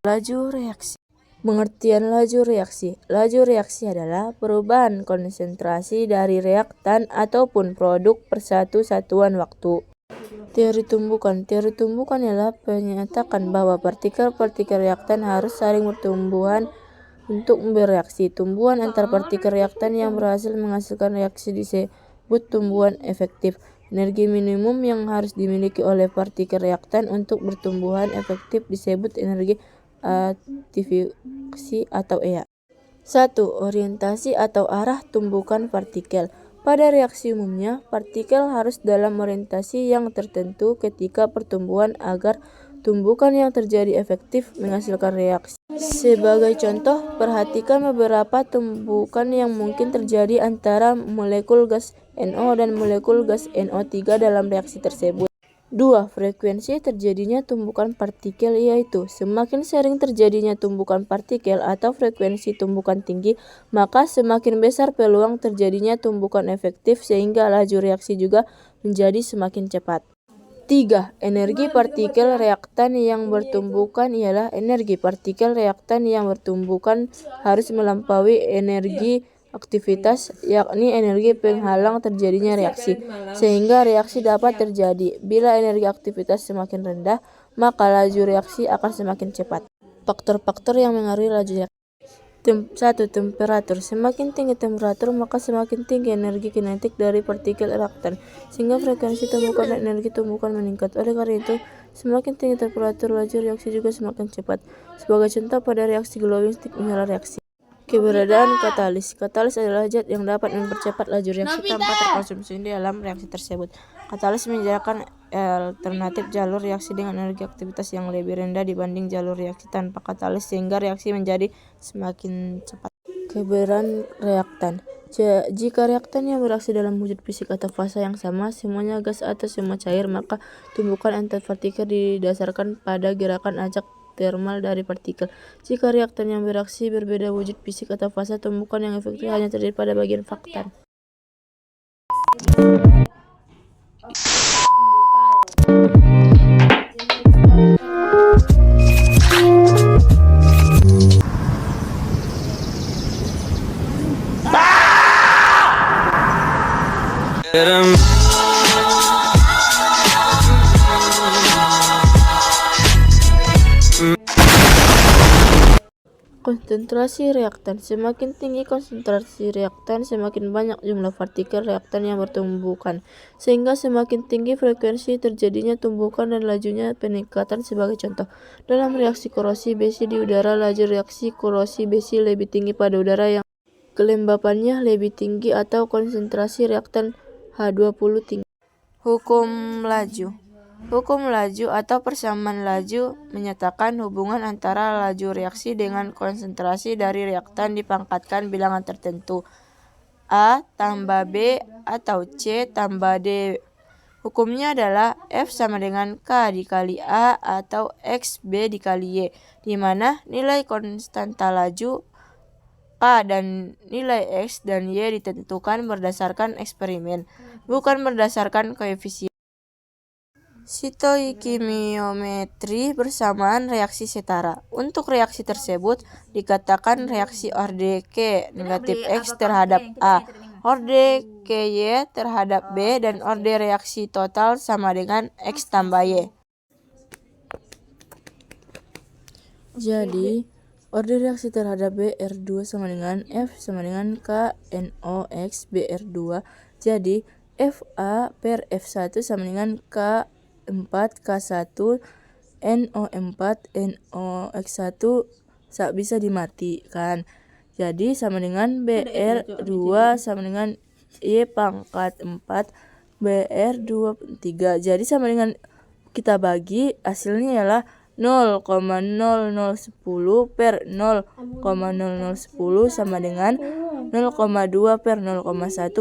Laju reaksi. Pengertian laju reaksi. Laju reaksi adalah perubahan konsentrasi dari reaktan ataupun produk per satu satuan waktu. Teori tumbukan. Teori tumbukan adalah menyatakan bahwa partikel-partikel reaktan harus saling bertumbuhan untuk bereaksi. Tumbuhan antar partikel reaktan yang berhasil menghasilkan reaksi disebut tumbuhan efektif. Energi minimum yang harus dimiliki oleh partikel reaktan untuk bertumbuhan efektif disebut energi aktivasi atau EA. 1. Orientasi atau arah tumbukan partikel. Pada reaksi umumnya, partikel harus dalam orientasi yang tertentu ketika pertumbuhan agar tumbukan yang terjadi efektif menghasilkan reaksi. Sebagai contoh, perhatikan beberapa tumbukan yang mungkin terjadi antara molekul gas NO dan molekul gas NO3 dalam reaksi tersebut. 2. Frekuensi terjadinya tumbukan partikel, yaitu semakin sering terjadinya tumbukan partikel atau frekuensi tumbukan tinggi, maka semakin besar peluang terjadinya tumbukan efektif sehingga laju reaksi juga menjadi semakin cepat. 3. Energi partikel reaktan yang bertumbukan ialah energi partikel reaktan yang bertumbukan harus melampaui energi aktivitas, yakni energi penghalang terjadinya reaksi, sehingga reaksi dapat terjadi. Bila energi aktivitas semakin rendah, maka laju reaksi akan semakin cepat. Faktor-faktor yang mengaruhi laju reaksi. 1. Temperatur. Semakin tinggi temperatur, maka semakin tinggi energi kinetik dari partikel reaktan, sehingga frekuensi tumbukan dan energi tumbukan meningkat. Oleh karena itu, semakin tinggi temperatur, laju reaksi juga semakin cepat. Sebagai contoh pada reaksi glowing stick menyala reaksi. Keberadaan katalis. Katalis adalah zat yang dapat mempercepat laju reaksi tanpa terkonsumsi di dalam reaksi tersebut. Katalis menyediakan alternatif jalur reaksi dengan energi aktivitas yang lebih rendah dibanding jalur reaksi tanpa katalis, sehingga reaksi menjadi semakin cepat. Keberadaan reaktan. Jika reaktan yang bereaksi dalam wujud fisik atau fasa yang sama, semuanya gas atau semua cair, maka tumbukan antar partikel didasarkan pada gerakan ajak termal dari partikel. Jika reaktan yang bereaksi berbeda wujud fisik atau fasa, tumbukan yang efektif hanya terjadi pada bagian faktan. Konsentrasi reaktan. Semakin tinggi konsentrasi reaktan, semakin banyak jumlah partikel reaktan yang bertumbukan, sehingga semakin tinggi frekuensi terjadinya tumbukan dan lajunya peningkatan. Sebagai contoh, dalam reaksi korosi besi di udara, laju reaksi korosi besi lebih tinggi pada udara yang kelembapannya lebih tinggi atau konsentrasi reaktan H20 tinggi. Hukum laju. Hukum laju atau persamaan laju menyatakan hubungan antara laju reaksi dengan konsentrasi dari reaktan dipangkatkan bilangan tertentu, A tambah B atau C tambah D. Hukumnya adalah F sama dengan K dikali A atau X B dikali Y, di mana nilai konstanta laju K dan nilai X dan Y ditentukan berdasarkan eksperimen, bukan berdasarkan koefisien. Stoikimiometri persamaan reaksi setara. Untuk reaksi tersebut dikatakan reaksi orde K negatif X terhadap A, orde KY terhadap B, dan orde reaksi total sama dengan X tambah Y. Jadi, orde reaksi terhadap B R2 sama dengan F sama dengan K NOx BR2. Jadi, FA per F1 sama dengan K4K1 NO4 NOx1 bisa dimatikan. Jadi sama dengan BR2 sama dengan Y pangkat 4 BR23. Jadi sama dengan kita bagi, hasilnya ialah 0,0010 per 0,0010 sama dengan 0,2 per 0,1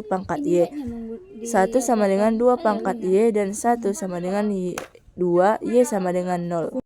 pangkat Y. 1 sama dengan 2 pangkat Y dan 1 sama dengan 2, Y sama dengan 0.